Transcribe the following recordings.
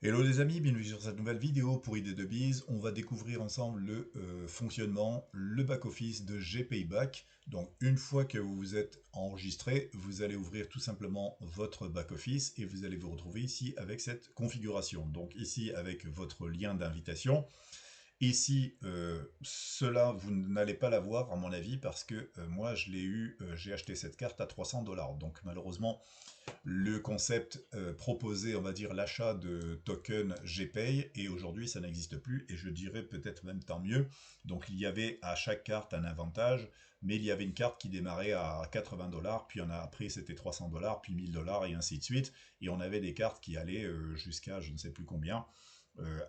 Hello les amis, bienvenue sur cette nouvelle vidéo pour Idées de Biz. On va découvrir ensemble le fonctionnement, le back-office de GPayback. Donc une fois que vous vous êtes enregistré, vous allez ouvrir tout simplement votre back-office et vous allez vous retrouver ici avec cette configuration. Donc ici avec votre lien d'invitation. Ici, cela, vous n'allez pas l'avoir à mon avis parce que moi je l'ai eu, j'ai acheté cette carte à 300 $. Donc malheureusement, le concept proposé, on va dire l'achat de tokens GPay, et aujourd'hui ça n'existe plus, et je dirais peut-être même tant mieux. Donc il y avait à chaque carte un avantage, mais il y avait une carte qui démarrait à 80 $, puis après c'était 300 $, puis 1000 $, et ainsi de suite, et on avait des cartes qui allaient jusqu'à je ne sais plus combien,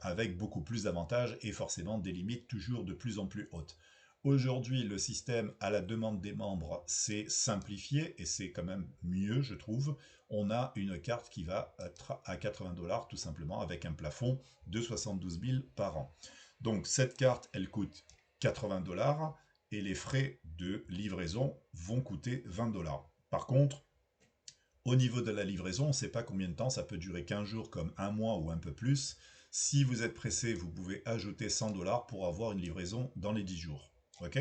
avec beaucoup plus d'avantages, et forcément des limites toujours de plus en plus hautes. Aujourd'hui, le système à la demande des membres s'est simplifié, et c'est quand même mieux, je trouve. On a une carte qui va être à 80 $, tout simplement, avec un plafond de 72 000 par an. Donc cette carte, elle coûte 80 $, et les frais de livraison vont coûter 20 $. Par contre, au niveau de la livraison, on ne sait pas combien de temps, ça peut durer 15 jours comme un mois ou un peu plus. Si vous êtes pressé, vous pouvez ajouter 100 $ pour avoir une livraison dans les 10 jours. Ok?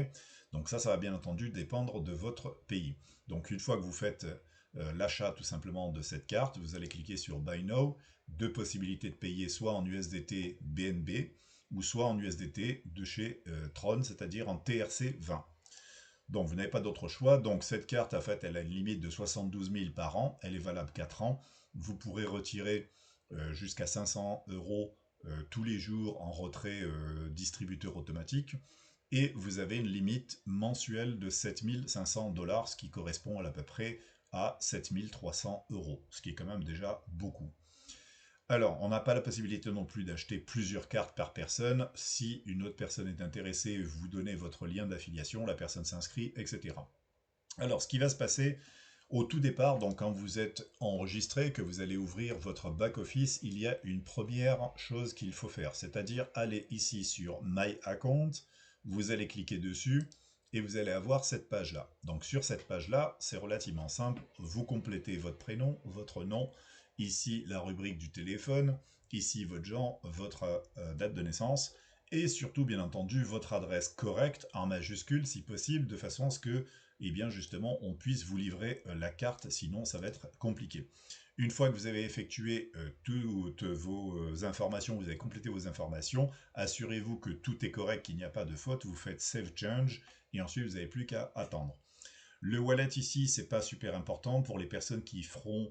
Donc ça va bien entendu dépendre de votre pays. Donc une fois que vous faites l'achat tout simplement de cette carte, vous allez cliquer sur Buy Now, deux possibilités de payer soit en USDT BNB ou soit en USDT de chez Tron, c'est-à-dire en TRC 20. Donc vous n'avez pas d'autre choix. Donc cette carte, en fait, elle a une limite de 72 000 par an. Elle est valable 4 ans. Vous pourrez retirer jusqu'à 500 € tous les jours en retrait distributeur automatique. Et vous avez une limite mensuelle de 7 500 $, ce qui correspond à peu près à 7 300 €, ce qui est quand même déjà beaucoup. Alors, on n'a pas la possibilité non plus d'acheter plusieurs cartes par personne. Si une autre personne est intéressée, vous donnez votre lien d'affiliation, la personne s'inscrit, etc. Alors, ce qui va se passer au tout départ, donc quand vous êtes enregistré, que vous allez ouvrir votre back-office, il y a une première chose qu'il faut faire, c'est-à-dire aller ici sur My Account, vous allez cliquer dessus, et vous allez avoir cette page-là. Donc sur cette page-là, c'est relativement simple, vous complétez votre prénom, votre nom, ici la rubrique du téléphone, ici votre genre, votre date de naissance, et surtout bien entendu votre adresse correcte en majuscule si possible, de façon à ce que eh bien justement on puisse vous livrer la carte, sinon ça va être compliqué. Une fois que vous avez effectué toutes vos informations, vous avez complété vos informations, assurez-vous que tout est correct, qu'il n'y a pas de faute, vous faites Save Change, et ensuite vous n'avez plus qu'à attendre. Le wallet ici, c'est pas super important. Pour les personnes qui feront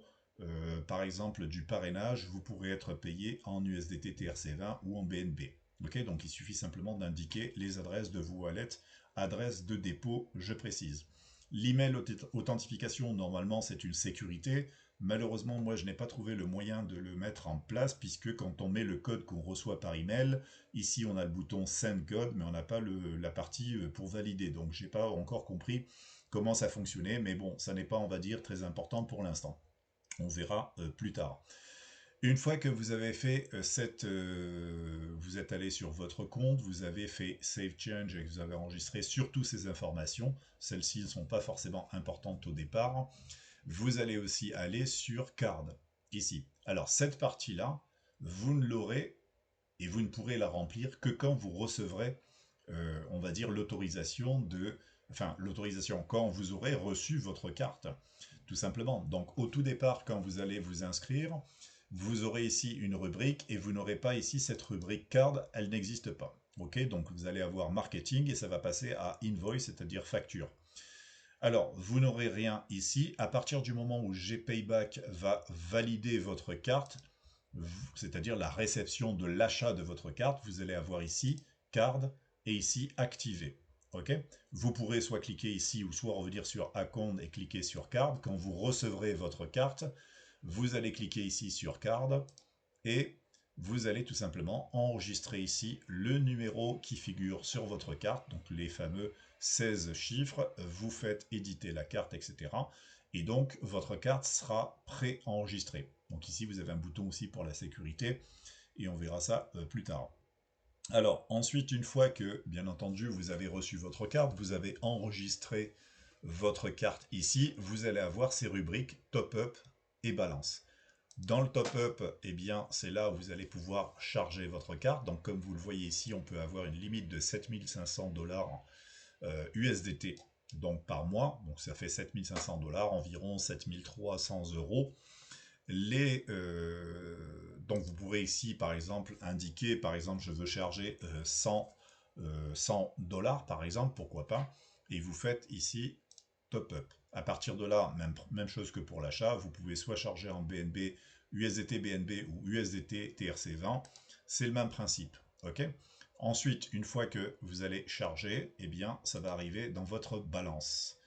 par exemple du parrainage, vous pourrez être payé en USDT TRC20 ou en BNB. Ok, donc il suffit simplement d'indiquer les adresses de vos wallets, adresse de dépôt, je précise. L'email authentification, normalement, c'est une sécurité. Malheureusement, moi, je n'ai pas trouvé le moyen de le mettre en place, puisque quand on met le code qu'on reçoit par email, ici, on a le bouton Send Code, mais on n'a pas la partie pour valider. Donc, j'ai pas encore compris comment ça fonctionnait, mais bon, ça n'est pas, on va dire, très important pour l'instant. On verra plus tard. Une fois que vous avez fait vous êtes allé sur votre compte, vous avez fait Save Change et que vous avez enregistré surtout ces informations, celles-ci ne sont pas forcément importantes au départ, vous allez aussi aller sur Card, ici. Alors cette partie-là, vous ne l'aurez et vous ne pourrez la remplir que quand vous recevrez, on va dire, l'autorisation quand vous aurez reçu votre carte, tout simplement. Donc au tout départ, quand vous allez vous inscrire, vous aurez ici une rubrique et vous n'aurez pas ici cette rubrique card, elle n'existe pas. Ok, donc vous allez avoir marketing et ça va passer à invoice, c'est-à-dire facture. Alors, vous n'aurez rien ici. À partir du moment où GPayback va valider votre carte, c'est-à-dire la réception de l'achat de votre carte, vous allez avoir ici card et ici activer. Ok, vous pourrez soit cliquer ici ou soit revenir sur account et cliquer sur card. Quand vous recevrez votre carte, vous allez cliquer ici sur card et vous allez tout simplement enregistrer ici le numéro qui figure sur votre carte, donc les fameux 16 chiffres, vous faites éditer la carte, etc. Et donc votre carte sera pré-enregistrée. Donc ici vous avez un bouton aussi pour la sécurité, et on verra ça plus tard. Alors ensuite, une fois que, bien entendu, vous avez reçu votre carte, vous avez enregistré votre carte ici, vous allez avoir ces rubriques top-up et balance. Dans le top-up, eh bien, c'est là où vous allez pouvoir charger votre carte. Donc, comme vous le voyez ici, on peut avoir une limite de 7500 dollars USDT donc par mois. Donc, ça fait 7500 dollars, environ 7300 euros. Donc, vous pourrez ici, par exemple, indiquer, par exemple, je veux charger 100 dollars, par exemple, pourquoi pas. Et vous faites ici top-up. À partir de là, même chose que pour l'achat, vous pouvez soit charger en BNB, USDT BNB ou USDT TRC20. C'est le même principe. Ok. Ensuite, une fois que vous allez charger, eh bien, ça va arriver dans votre balance.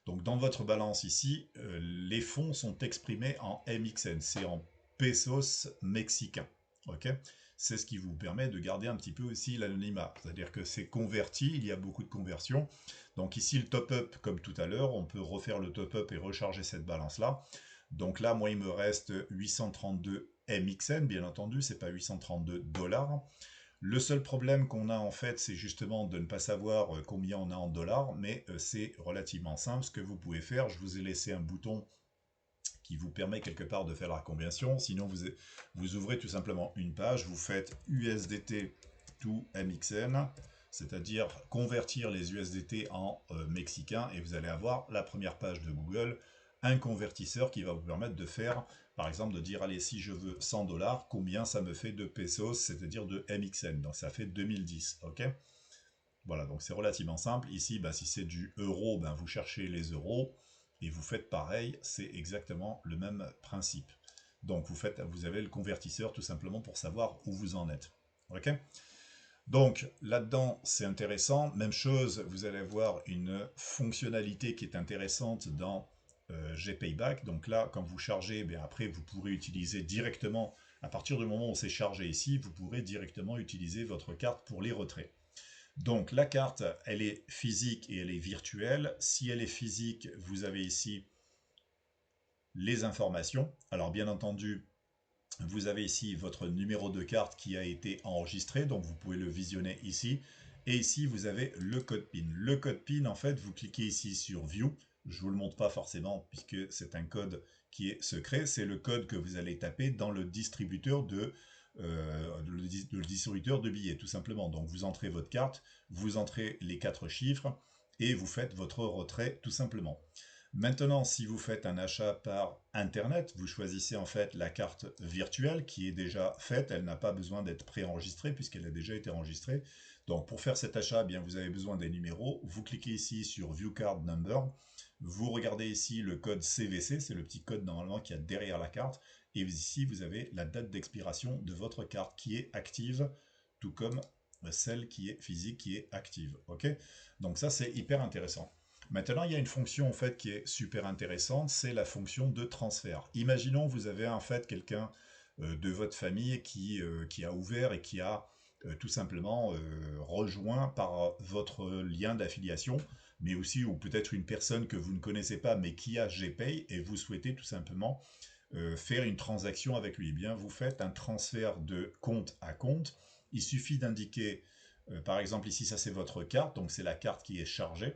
Donc, dans votre balance ici, les fonds sont exprimés en MXN. C'est en pesos mexicains. Ok. C'est ce qui vous permet de garder un petit peu aussi l'anonymat. C'est-à-dire que c'est converti, il y a beaucoup de conversions. Donc ici, le top-up, comme tout à l'heure, on peut refaire le top-up et recharger cette balance-là. Donc là, moi, il me reste 832 MXN, bien entendu, c'est pas 832 dollars. Le seul problème qu'on a en fait, c'est justement de ne pas savoir combien on a en dollars, mais c'est relativement simple. Ce que vous pouvez faire, je vous ai laissé un bouton qui vous permet quelque part de faire la conversion. Sinon, vous ouvrez tout simplement une page, vous faites USDT to MXN, c'est-à-dire convertir les USDT en mexicains, et vous allez avoir la première page de Google, un convertisseur qui va vous permettre de faire, par exemple, de dire, allez, si je veux 100 dollars, combien ça me fait de pesos, c'est-à-dire de MXN. Donc ça fait 2010, ok? Voilà, donc c'est relativement simple. Ici, bah, si c'est du euro, ben, vous cherchez les euros et vous faites pareil, c'est exactement le même principe. Donc vous avez le convertisseur tout simplement pour savoir où vous en êtes. Ok. Donc là-dedans, c'est intéressant. Même chose, vous allez avoir une fonctionnalité qui est intéressante dans GPayback. Donc là, quand vous chargez, bien après, vous pourrez utiliser directement, à partir du moment où c'est chargé ici, vous pourrez directement utiliser votre carte pour les retraits. Donc la carte, elle est physique et elle est virtuelle. Si elle est physique, vous avez ici les informations. Alors bien entendu, vous avez ici votre numéro de carte qui a été enregistré, donc vous pouvez le visionner ici. Et ici, vous avez le code PIN. Le code PIN, en fait, vous cliquez ici sur View. Je ne vous le montre pas forcément puisque c'est un code qui est secret. C'est le code que vous allez taper dans le distributeur le distributeur de billets, tout simplement. Donc vous entrez votre carte, vous entrez les 4 chiffres et vous faites votre retrait, tout simplement. Maintenant, si vous faites un achat par Internet, vous choisissez en fait la carte virtuelle qui est déjà faite. Elle n'a pas besoin d'être préenregistrée puisqu'elle a déjà été enregistrée. Donc pour faire cet achat, eh bien, vous avez besoin des numéros. Vous cliquez ici sur View Card Number. Vous regardez ici le code CVC, c'est le petit code normalement qu'il y a derrière la carte. Et ici, vous avez la date d'expiration de votre carte qui est active, tout comme celle qui est physique, qui est active. Ok. Donc ça, c'est hyper intéressant. Maintenant, il y a une fonction en fait qui est super intéressante, c'est la fonction de transfert. Imaginons vous avez en fait quelqu'un de votre famille qui a ouvert et qui a tout simplement rejoint par votre lien d'affiliation, mais aussi ou peut-être une personne que vous ne connaissez pas mais qui a GPay et vous souhaitez tout simplement faire une transaction avec lui. Eh bien, vous faites un transfert de compte à compte. Il suffit d'indiquer, par exemple ici ça c'est votre carte, donc c'est la carte qui est chargée.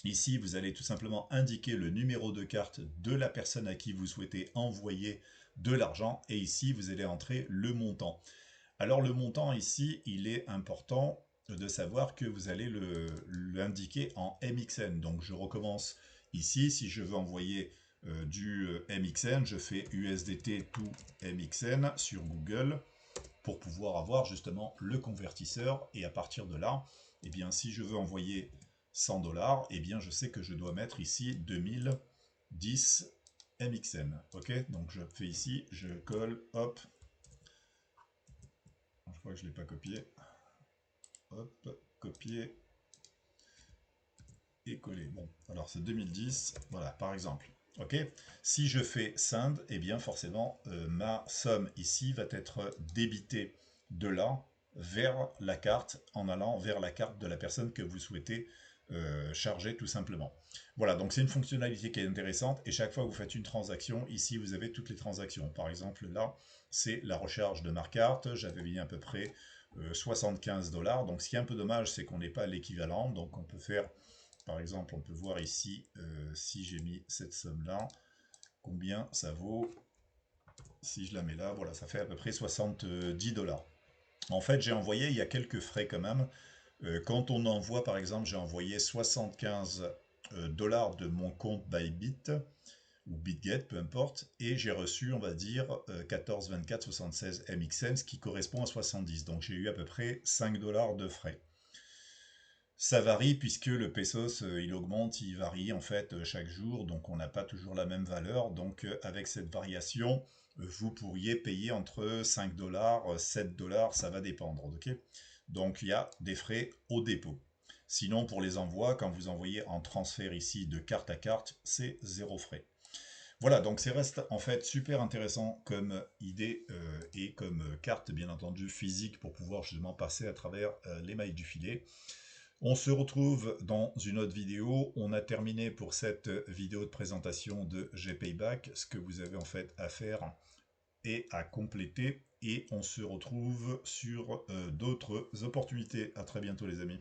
Ici, vous allez tout simplement indiquer le numéro de carte de la personne à qui vous souhaitez envoyer de l'argent. Et ici, vous allez entrer le montant. Alors le montant ici, il est important de savoir que vous allez l'indiquer en MXN. Donc je recommence ici. Si je veux envoyer du MXN, je fais USDT to MXN sur Google pour pouvoir avoir justement le convertisseur. Et à partir de là, eh bien, si je veux envoyer 100 dollars, eh bien, je sais que je dois mettre ici 2010 MXN. Ok, donc je fais ici, je colle, hop. Je crois que je ne l'ai pas copié. Hop, copier et coller. Bon, alors c'est 2010, voilà, par exemple. Ok, si je fais send, eh bien forcément ma somme ici va être débitée de là vers la carte en allant vers la carte de la personne que vous souhaitez charger tout simplement. Voilà, donc c'est une fonctionnalité qui est intéressante et chaque fois que vous faites une transaction, ici vous avez toutes les transactions. Par exemple là, c'est la recharge de ma carte, j'avais mis à peu près 75 dollars. Donc ce qui est un peu dommage, c'est qu'on n'est pas l'équivalent, donc on peut faire par exemple, on peut voir ici, si j'ai mis cette somme-là, combien ça vaut. si je la mets là, voilà, ça fait à peu près 70 $. En fait, j'ai envoyé, il y a quelques frais quand même. Quand on envoie, par exemple, j'ai envoyé 75 dollars de mon compte Bybit ou BitGet, peu importe, et j'ai reçu, on va dire, 14, 24, 76 MXN, ce qui correspond à 70. Donc j'ai eu à peu près 5 dollars de frais. Ça varie puisque le pesos, il augmente, il varie en fait chaque jour, donc on n'a pas toujours la même valeur. Donc avec cette variation, vous pourriez payer entre 5 dollars, 7 dollars, ça va dépendre, ok? Donc il y a des frais au dépôt. Sinon, pour les envois, quand vous envoyez en transfert ici de carte à carte, c'est zéro frais. Voilà, donc c'est reste en fait super intéressant comme idée et comme carte, bien entendu, physique pour pouvoir justement passer à travers les mailles du filet. On se retrouve dans une autre vidéo. On a terminé pour cette vidéo de présentation de GPayback. Ce que vous avez en fait à faire et à compléter. Et on se retrouve sur d'autres opportunités. À très bientôt les amis.